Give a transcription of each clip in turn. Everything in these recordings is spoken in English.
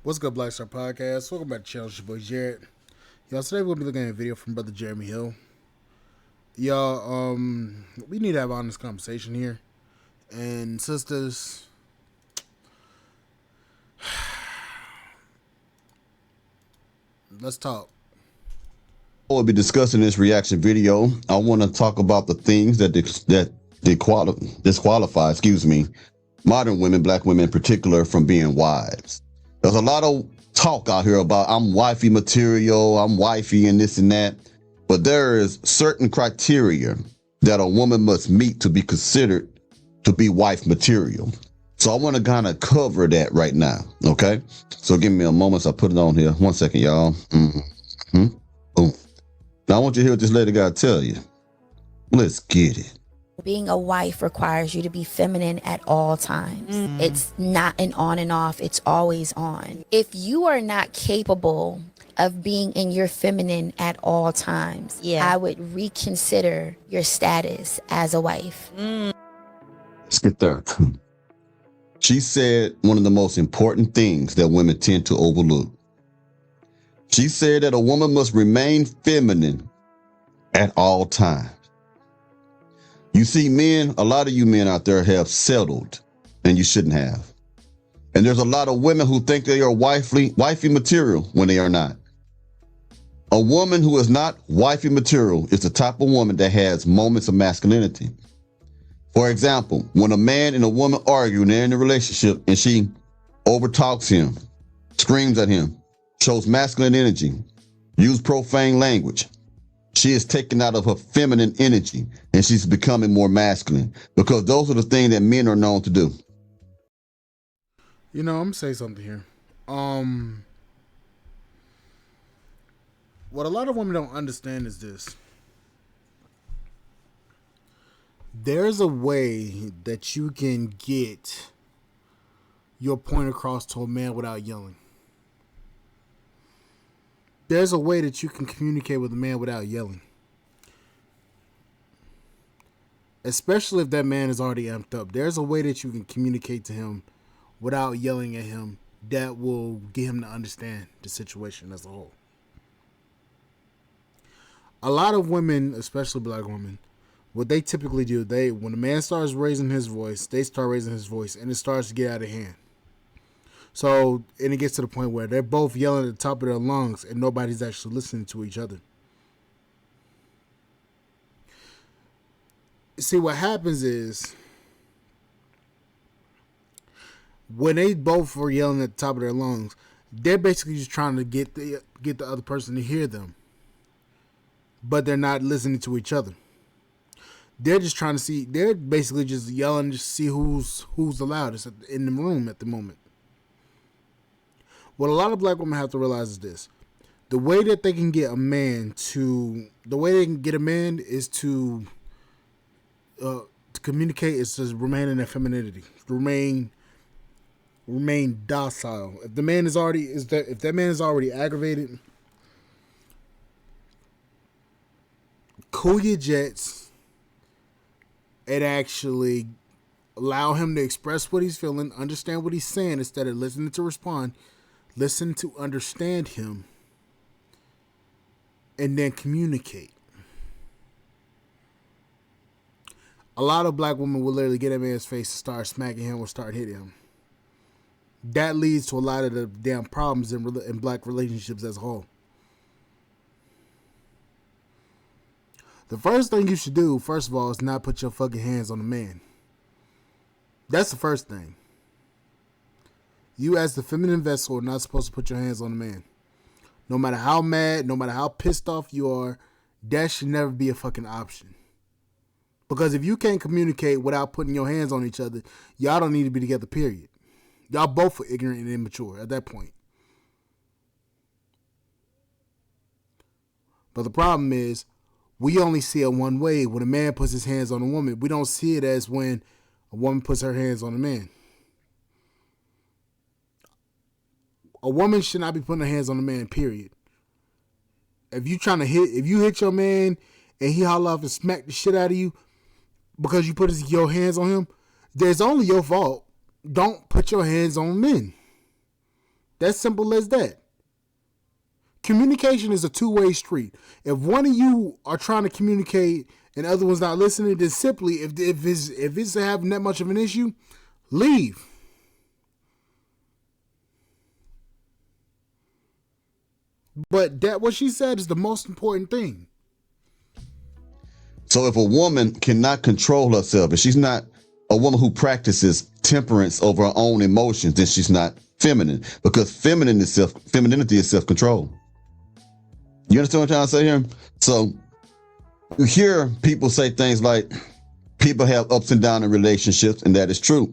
What's good, Black Star Podcast? Welcome back to the channel. It's your boy Jared. Y'all, today we're gonna be looking at a video from Brother Jeremy Hill. Y'all, we need to have an honest conversation here. And sisters, let's talk. We'll be discussing this reaction video. I want to talk about the things that disqualify, modern women, black women in particular, from being wives. There's a lot of talk out here about I'm wifey material, I'm wifey and this and that, but there is certain criteria that a woman must meet to be considered to be wife material. So I want to kind of cover that right now, okay? So give me a moment. So I put it on here. 1 second, y'all. Boom. Now I want you to hear what this lady got to tell you. Let's get it. Being a wife requires you to be feminine at all times. It's not an on and off, it's always on. If you are not capable of being in your feminine at all times, I would reconsider your status as a wife. Let's get there. She said one of the most important things that women tend to overlook. She said that a woman must remain feminine at all times. You see, men, a lot of you men out there have settled, and you shouldn't have. And there's a lot of women who think they are wifey material when they are not. A woman who is not wifey material is the type of woman that has moments of masculinity. For example, when a man and a woman argue and they're in a relationship and she overtalks him, screams at him, shows masculine energy, use profane language, she is taken out of her feminine energy and she's becoming more masculine, because those are the things that men are known to do. You know, I'm gonna say something here. What a lot of women don't understand is this. There's a way that you can get your point across to a man without yelling. There's a way that you can communicate with a man without yelling. Especially if that man is already amped up. There's a way that you can communicate to him without yelling at him that will get him to understand the situation as a whole. A lot of women, especially black women, what they typically do, when a man starts raising his voice, they start raising his voice and it starts to get out of hand. So, and it gets to the point where they're both yelling at the top of their lungs and nobody's actually listening to each other. See, what happens is, when they both are yelling at the top of their lungs, they're basically just trying to get the other person to hear them. But they're not listening to each other. They're just trying to see, they're basically just yelling just to see who's the loudest in the room at the moment. What a lot of black women have to realize is this. The way that they can get a man is to communicate, is to remain in their femininity. Remain docile. If the man is already aggravated, cool your jets and actually allow him to express what he's feeling, understand what he's saying instead of listening to respond. Listen to understand him and then communicate. A lot of black women will literally get a man's face and start smacking him or start hitting him. That leads to a lot of the damn problems in black relationships as a whole. The first thing you should do, first of all, is not put your fucking hands on a man. That's the first thing. You as the feminine vessel are not supposed to put your hands on a man. No matter how mad, no matter how pissed off you are, that should never be a fucking option. Because if you can't communicate without putting your hands on each other, y'all don't need to be together, period. Y'all both are ignorant and immature at that point. But the problem is, we only see it one way. When a man puts his hands on a woman, we don't see it as when a woman puts her hands on a man. A woman should not be putting her hands on a man, period. If you hit your man and he holler off and smack the shit out of you because you put your hands on him, there's only your fault. Don't put your hands on men. That's simple as that. Communication is a two-way street. If one of you are trying to communicate and the other one's not listening, then simply, if it's having that much of an issue, leave. But that what she said is the most important thing. So if a woman cannot control herself, if she's not a woman who practices temperance over her own emotions, then she's not feminine, because femininity is self-control. You understand what I'm trying to say here? So you hear people say things like people have ups and downs in relationships, and that is true.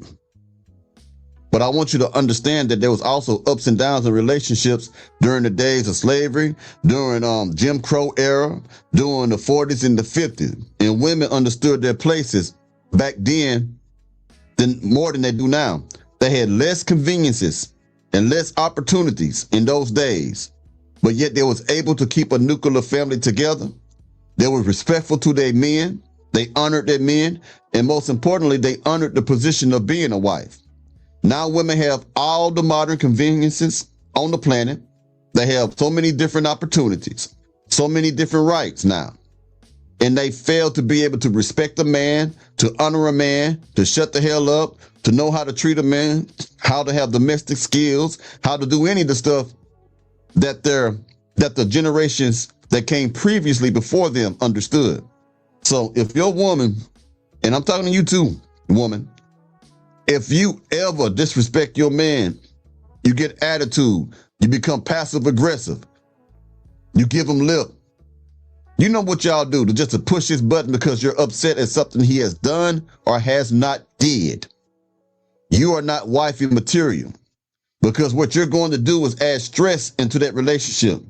But I want you to understand that there was also ups and downs in relationships during the days of slavery, during Jim Crow era, during the 40s and the 50s. And women understood their places back then more than they do now. They had less conveniences and less opportunities in those days, but yet they was able to keep a nuclear family together. They were respectful to their men. They honored their men. And most importantly, they honored the position of being a wife. Now women have all the modern conveniences on the planet. They have so many different opportunities, so many different rights now. And they fail to be able to respect a man, to honor a man, to shut the hell up, to know how to treat a man, how to have domestic skills, how to do any of the stuff that the generations that came previously before them understood. So if your woman, and I'm talking to you too, woman, if you ever disrespect your man, you get attitude, you become passive aggressive, you give him lip. You know what y'all do to push his button because you're upset at something he has done or has not did. You are not wifey material, because what you're going to do is add stress into that relationship.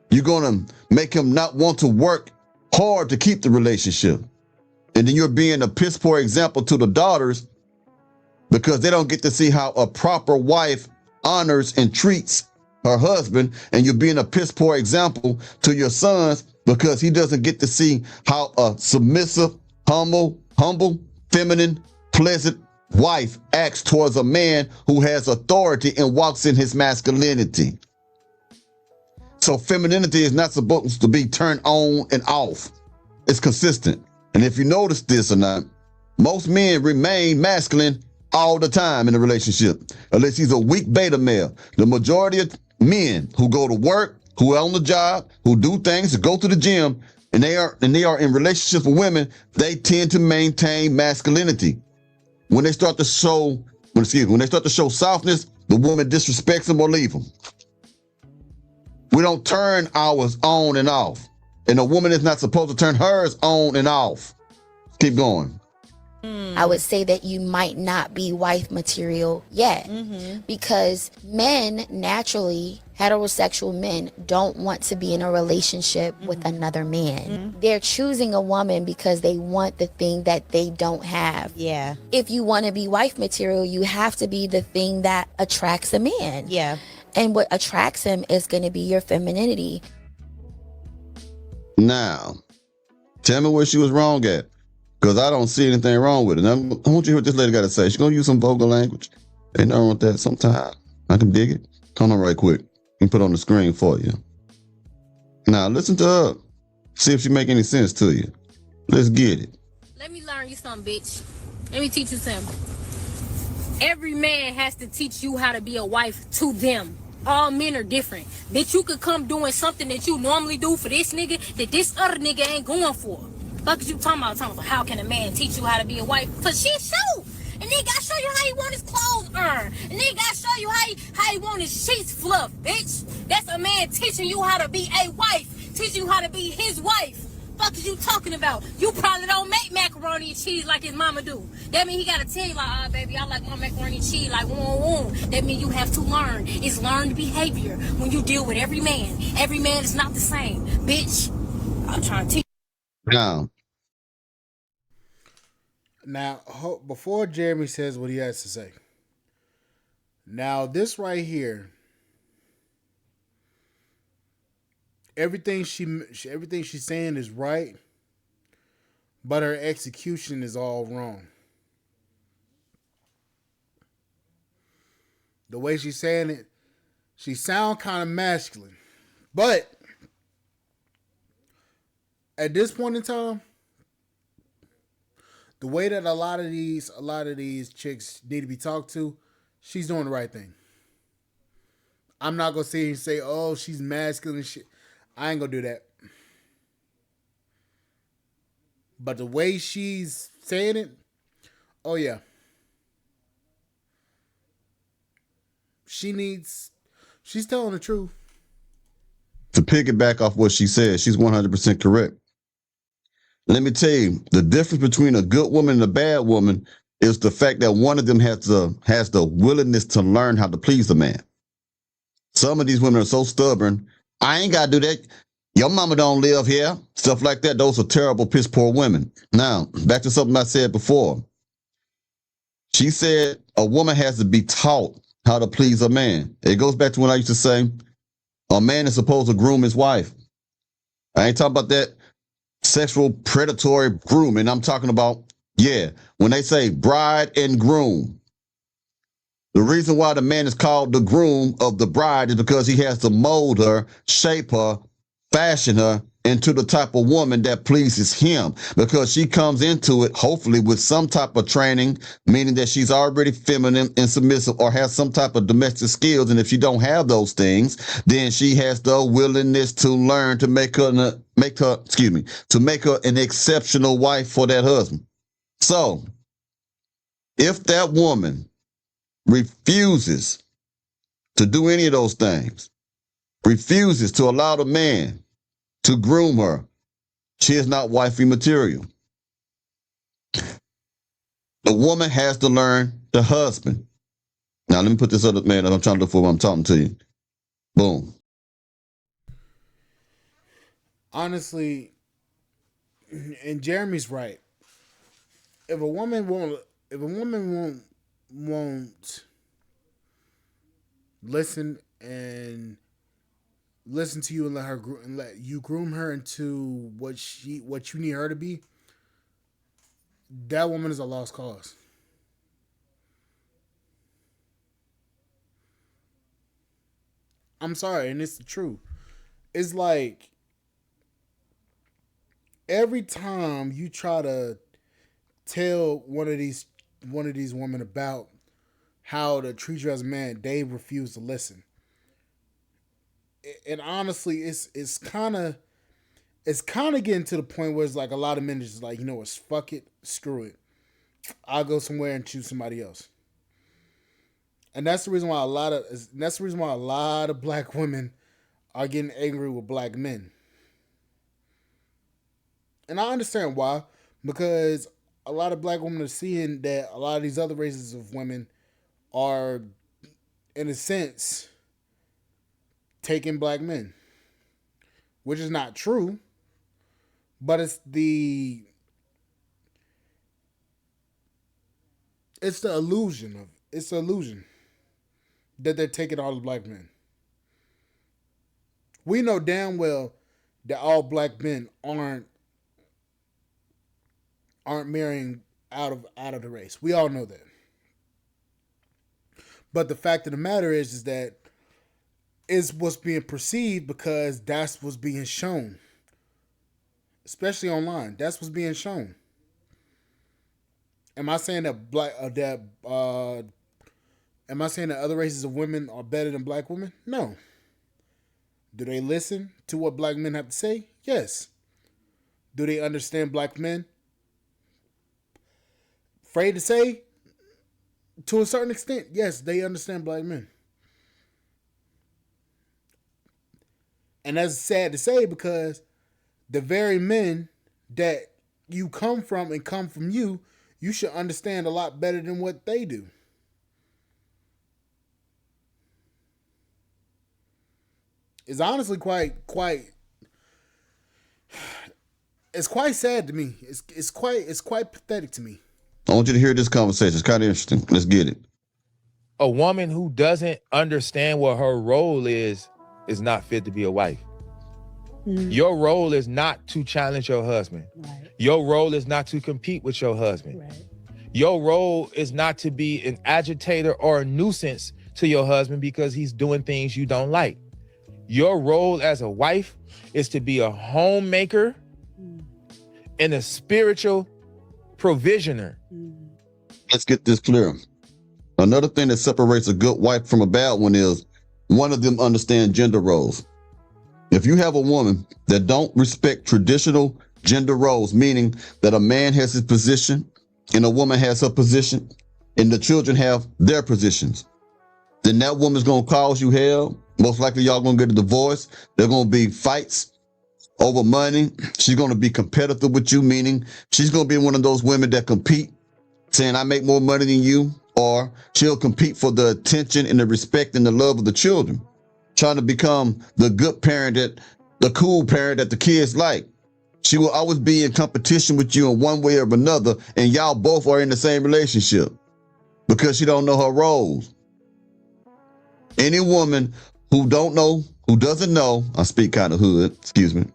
You're going to make him not want to work hard to keep the relationship. And then you're being a piss poor example to the daughters, because they don't get to see how a proper wife honors and treats her husband. And you're being a piss poor example to your sons, because he doesn't get to see how a submissive, humble, feminine, pleasant wife acts towards a man who has authority and walks in his masculinity. So femininity is not supposed to be turned on and off. It's consistent. And if you notice this or not, most men remain masculine all the time in a relationship, unless he's a weak beta male. The majority of men who go to work, who are on the job, who do things, who go to the gym, and they are in relationships with women, they tend to maintain masculinity. When they start to show softness, the woman disrespects them or leave them. We don't turn ours on and off, and a woman is not supposed to turn hers on and off. Keep going. I would say that you might not be wife material yet, because men naturally, heterosexual men, don't want to be in a relationship with another man. They're choosing a woman because they want the thing that they don't have. Yeah. If you want to be wife material, you have to be the thing that attracts a man. Yeah. And what attracts him is going to be your femininity. Now, tell me where she was wrong at, because I don't see anything wrong with it. Now, I want you to hear what this lady got to say. She's going to use some vulgar language. Ain't nothing wrong with that. Sometimes I can dig it. Hold on right quick. I can put it on the screen for you. Now, listen to her. See if she make any sense to you. Let's get it. Let me learn you something, bitch. Let me teach you something. Every man has to teach you how to be a wife to them. All men are different. Bitch, you could come doing something that you normally do for this nigga that this other nigga ain't going for. Fuck is you talking about? How can a man teach you how to be a wife? For shit show. And nigga gotta show you how he want his clothes earned. And nigga gotta show you how he want his sheets fluffed, bitch. That's a man teaching you how to be a wife. Teaching you how to be his wife. Fuck is you talking about? You probably don't make macaroni and cheese like his mama do. That mean he gotta tell you like, baby, I like my macaroni and cheese like woo. That mean you have to learn. It's learned behavior when you deal with every man. Every man is not the same, bitch. I'm trying to teach. Now, before Jeremy says what he has to say, now this right here, everything she's saying is right, but her execution is all wrong. The way she's saying it, She sound kind of masculine. But at this point in time, the way that a lot of these chicks need to be talked to, she's doing the right thing. I'm not gonna sit here and say, oh, she's masculine and shit. I ain't gonna do that. But the way she's saying it, oh yeah. She's telling the truth. To piggyback off what she said, she's 100% correct. Let me tell you, the difference between a good woman and a bad woman is the fact that one of them has the willingness to learn how to please a man. Some of these women are so stubborn. I ain't got to do that. Your mama don't live here. Stuff like that. Those are terrible, piss poor women. Now, back to something I said before. She said a woman has to be taught how to please a man. It goes back to when I used to say, a man is supposed to groom his wife. I ain't talking about that sexual predatory grooming. I'm talking about, when they say bride and groom. The reason why the man is called the groom of the bride is because he has to mold her, shape her, fashion her into the type of woman that pleases him, because she comes into it hopefully with some type of training, meaning that she's already feminine and submissive or has some type of domestic skills. And if she don't have those things, then she has the willingness to learn to make her an exceptional wife for that husband. So if that woman refuses to do any of those things, refuses to allow the man to groom her, she is not wifey material. The woman has to learn the husband. Now, let me put this other man that I'm trying to look for when I'm talking to you. Boom. Honestly, and Jeremy's right. If a woman won't listen to you and let you groom her into what you need her to be, that woman is a lost cause. I'm sorry, and it's the truth. It's like every time you try to tell one of these women about how to treat you as a man, they refuse to listen. And honestly, it's kind of getting to the point where it's like a lot of men is just like, you know what, fuck it, screw it, I'll go somewhere and choose somebody else. And that's the reason why a lot of black women are getting angry with black men. And I understand why, because a lot of black women are seeing that a lot of these other races of women are, in a sense, taking black men, which is not true, but it's the illusion that they're taking all the black men. We know damn well that all black men aren't marrying out of the race. We all know that. But the fact of the matter is that it's what's being perceived, because that's what's being shown, especially online. That's what's being shown. Am I saying that am I saying that other races of women are better than black women? No. Do they listen to what black men have to say? Yes. Do they understand black men? Afraid to say? To a certain extent, yes, they understand black men. And that's sad to say, because the very men that you come from and come from you should understand a lot better than what they do. It's honestly quite it's quite sad to me. It's quite pathetic to me. I want you to hear this conversation. It's kind of interesting. Let's get it. A woman who doesn't understand what her role is not fit to be a wife. Mm-hmm. Your role is not to challenge your husband. Right. Your role is not to compete with your husband. Right. Your role is not to be an agitator or a nuisance to your husband because he's doing things you don't like. Your role as a wife is to be a homemaker and a spiritual provisioner. Let's get this clear. Another thing that separates a good wife from a bad one is one of them understand gender roles. If you have a woman that don't respect traditional gender roles, meaning that a man has his position and a woman has her position and the children have their positions, then that woman's going to cause you hell. Most likely y'all going to get a divorce. There are going to be fights over money. She's going to be competitive with you, meaning she's going to be one of those women that compete, saying, I make more money than you, or she'll compete for the attention and the respect and the love of the children, trying to become the good parent, the cool parent that the kids like. She will always be in competition with you in one way or another, and y'all both are in the same relationship because she don't know her roles. Any woman who doesn't know, I speak kind of hood, excuse me.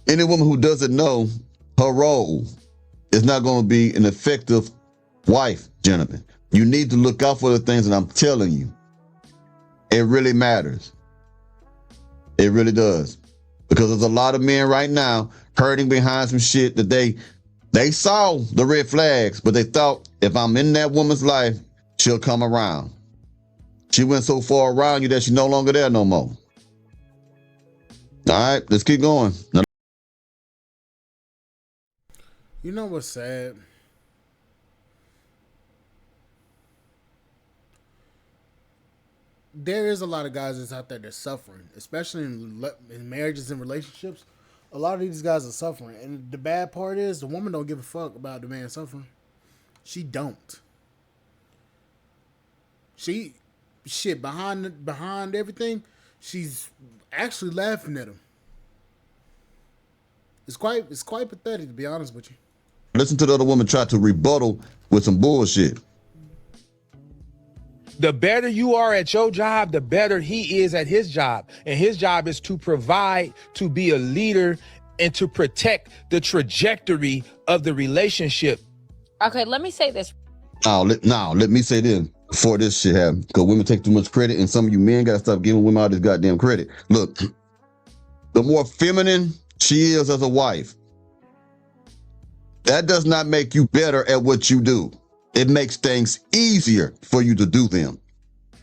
Any woman who doesn't know her role is not going to be an effective wife, gentlemen. You need to look out for the things that I'm telling you. It really matters. It really does. Because there's a lot of men right now hurting behind some shit that they saw the red flags, but they thought if I'm in that woman's life, she'll come around. She went so far around you that she's no longer there no more. All right, let's keep going. Now, You know what's sad? There is a lot of guys that's out there that's suffering, especially in marriages and relationships. A lot of these guys are suffering, and the bad part is the woman don't give a fuck about the man suffering. She don't. She shit behind everything. She's actually laughing at him. It's quite pathetic, to be honest with you. listen to the other woman try to rebuttal with some bullshit. The better you are at your job, the better he is at his job. And his job is to provide, to be a leader, and to protect the trajectory of the relationship. Okay, let me say this. Let me say this before this shit happens, because women take too much credit, and some of you men gotta stop giving women all this goddamn credit. Look, the more feminine she is as a wife, that does not make you better at what you do. It makes things easier for you to do them.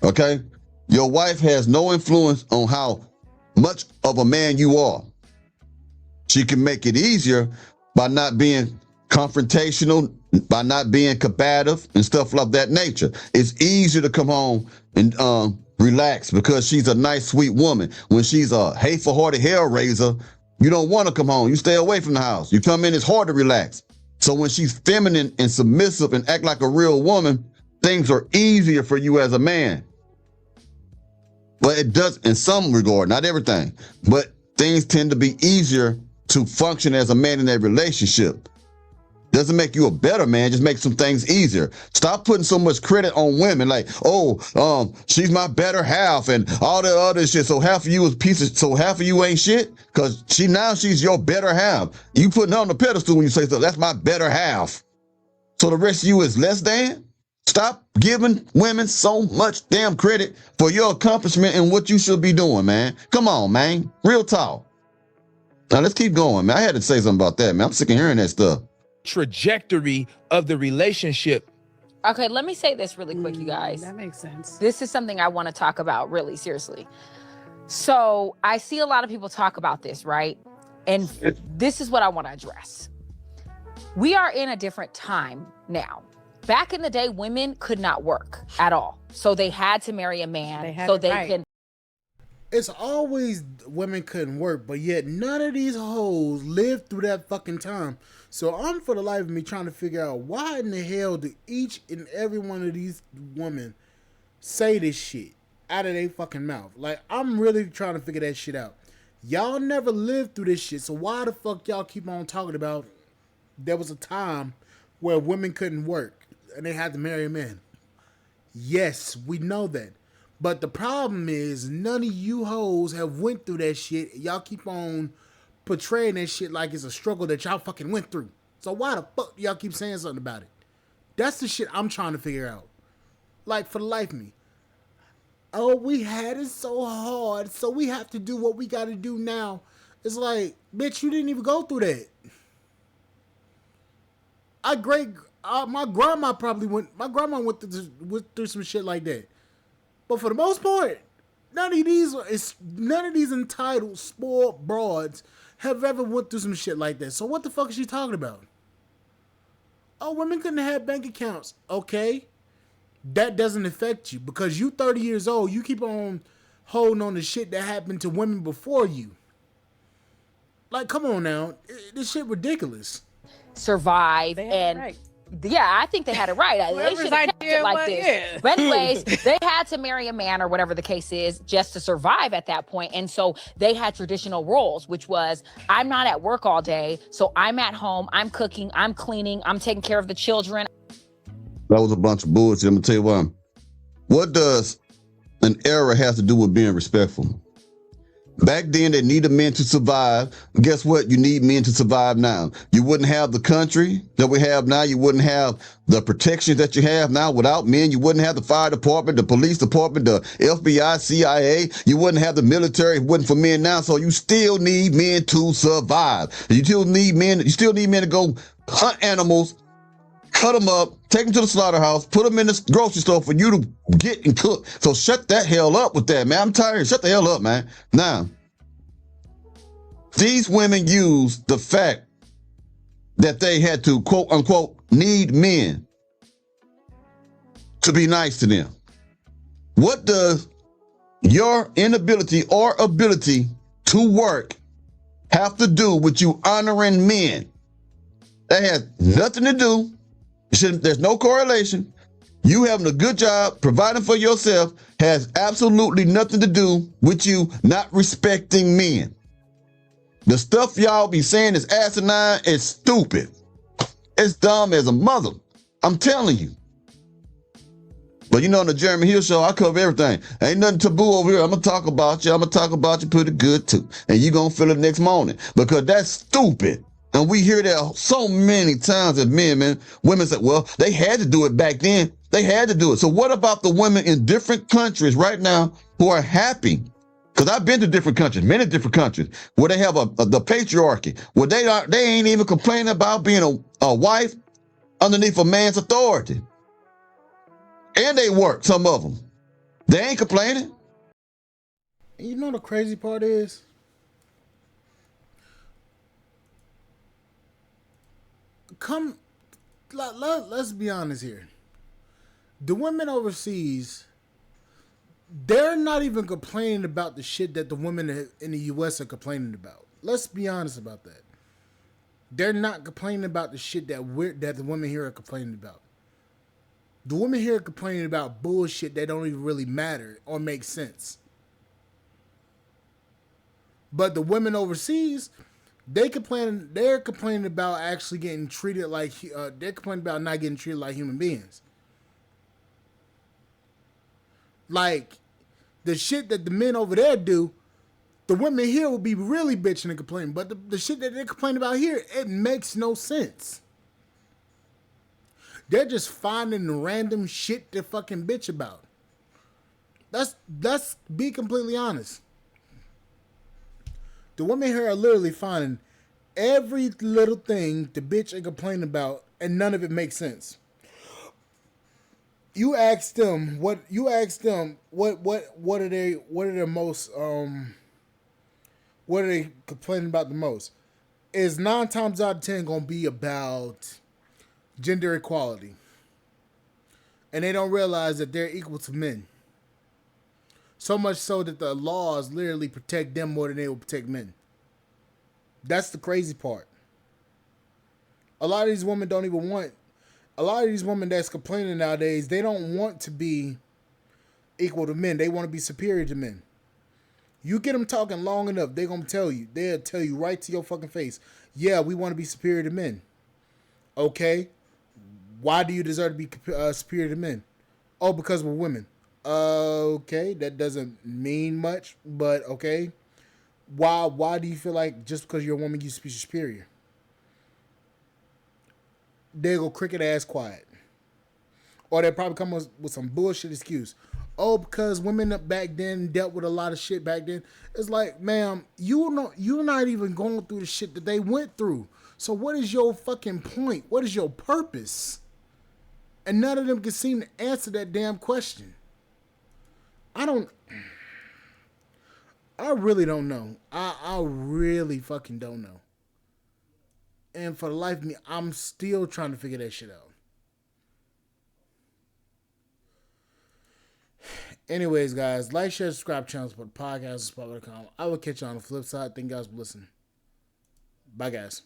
Okay? Your wife has no influence on how much of a man you are. She can make it easier by not being confrontational, by not being combative and stuff like that nature. It's easier to come home and relax because she's a nice, sweet woman. When she's a hateful-hearted hellraiser, you don't want to come home. You stay away from the house. You come in, it's hard to relax. So when she's feminine and submissive and act like a real woman, things are easier for you as a man. But it does in some regard, not everything, but things tend to be easier to function as a man in that relationship. Doesn't make you a better man, just makes some things easier. Stop putting so much credit on women like, she's my better half and all the other shit. So half of you is pieces, so half of you ain't shit? Because she's your better half. You putting her on the pedestal when you say so, that's my better half. So the rest of you is less than? Stop giving women so much damn credit for your accomplishment and what you should be doing, man. Come on, man. Real talk. Now let's keep going, man. I had to say something about that, man. I'm sick of hearing that stuff. Trajectory of the relationship. Okay, let me say this really quick, you guys. That makes sense. This is something I want to talk about really seriously. So I see a lot of people talk about this, right? And this is what I want to address. We are in a different time now. Back in the day, women could not work at all. So they had to marry a man so they can. It's always women couldn't work, but yet none of these hoes lived through that fucking time. So I'm for the life of me trying to figure out why in the hell do each and every one of these women say this shit out of their fucking mouth. Like, I'm really trying to figure that shit out. Y'all never lived through this shit, so why the fuck y'all keep on talking about there was a time where women couldn't work and they had to marry a man? Yes, we know that. But the problem is none of you hoes have went through that shit. Y'all keep on portraying that shit like it's a struggle that y'all fucking went through. So why the fuck y'all keep saying something about it? That's the shit I'm trying to figure out. Like, for the life of me. oh, we had it so hard, so we have to do what we got to do now. It's like, bitch, you didn't even go through that. My grandma probably went. My grandma went through some shit like that. But for the most part, none of these entitled spoiled broads have ever went through some shit like that. So what the fuck is she talking about? Oh, women couldn't have bank accounts. Okay, that doesn't affect you because you 30 years old. You keep on holding on to shit that happened to women before you. Like, come on now, this shit ridiculous. Survive and. Right. Yeah, I think they had it right. They should have kept it like this. Yeah. But anyways, they had to marry a man or whatever the case is just to survive at that point. And so they had traditional roles, which was, I'm not at work all day, so I'm at home, I'm cooking, I'm cleaning, I'm taking care of the children. That was a bunch of bullshit. I'm going to tell you why. What does an era have to do with being respectful? Back then, they needed men to survive. Guess what? You need men to survive now. You wouldn't have the country that we have now. You wouldn't have the protections that you have now without men. You wouldn't have the fire department, the police department, the FBI, CIA. You wouldn't have the military if it wasn't for men now. So you still need men to survive. You still need men to go hunt animals, cut them up, take them to the slaughterhouse, put them in the grocery store for you to get and cook. So shut that hell up with that, man. I'm tired. Shut the hell up, man. Now, these women use the fact that they had to, quote unquote, need men to be nice to them. What does your inability or ability to work have to do with you honoring men? That has nothing to do. There's no correlation. You having a good job, providing for yourself, has absolutely nothing to do with you not respecting men. The stuff y'all be saying is asinine, it's stupid. It's dumb as a mother. I'm telling you. But you know, on the Jeremy Hill Show, I cover everything. Ain't nothing taboo over here. I'm going to talk about you. I'm going to talk about you pretty good too. And you going to feel it next morning because that's stupid. And we hear that so many times as men, man. Women say, well, they had to do it back then. They had to do it. So what about the women in different countries right now who are happy? Because I've been to different countries, many different countries, where they have the patriarchy, where they ain't even complaining about being a wife underneath a man's authority. And they work, some of them. They ain't complaining. You know the crazy part is? Let's be honest here. The women overseas, they're not even complaining about the shit that the women in the U.S. are complaining about. Let's be honest about that. They're not complaining about the shit that the women here are complaining about. The women here are complaining about bullshit that don't even really matter or make sense. But the women overseas, they're complaining about actually getting treated like, they're complaining about not getting treated like human beings. Like, the shit that the men over there do, the women here will be really bitching and complaining. But the shit that they're complaining about here, it makes no sense. They're just finding random shit to fucking bitch about. Let's be completely honest. The women here are literally finding every little thing to bitch and complain about, and none of it makes sense. You ask them what are they complaining about the most? Is 9 times out of 10 gonna be about gender equality. And they don't realize that they're equal to men. So much so that the laws literally protect them more than they will protect men. That's the crazy part. A lot of these women that's complaining nowadays, they don't want to be equal to men. They want to be superior to men. You get them talking long enough, they're going to tell you. They'll tell you right to your fucking face, yeah, we want to be superior to men. Okay. Why do you deserve to be superior to men? Oh, because we're women. Okay, that doesn't mean much, but okay. Why do you feel like just because you're a woman you should be superior? They go cricket ass quiet. Or they'll probably come with some bullshit excuse. oh, because women back then dealt with a lot of shit back then. It's like, ma'am, you're not even going through the shit that they went through. So what is your fucking point? What is your purpose? And none of them can seem to answer that damn question. I really don't know. I really fucking don't know. And for the life of me, I'm still trying to figure that shit out. Anyways, guys, like, share, subscribe, channel, support the podcast, support.com. I will catch you on the flip side. Thank you guys for listening. Bye, guys.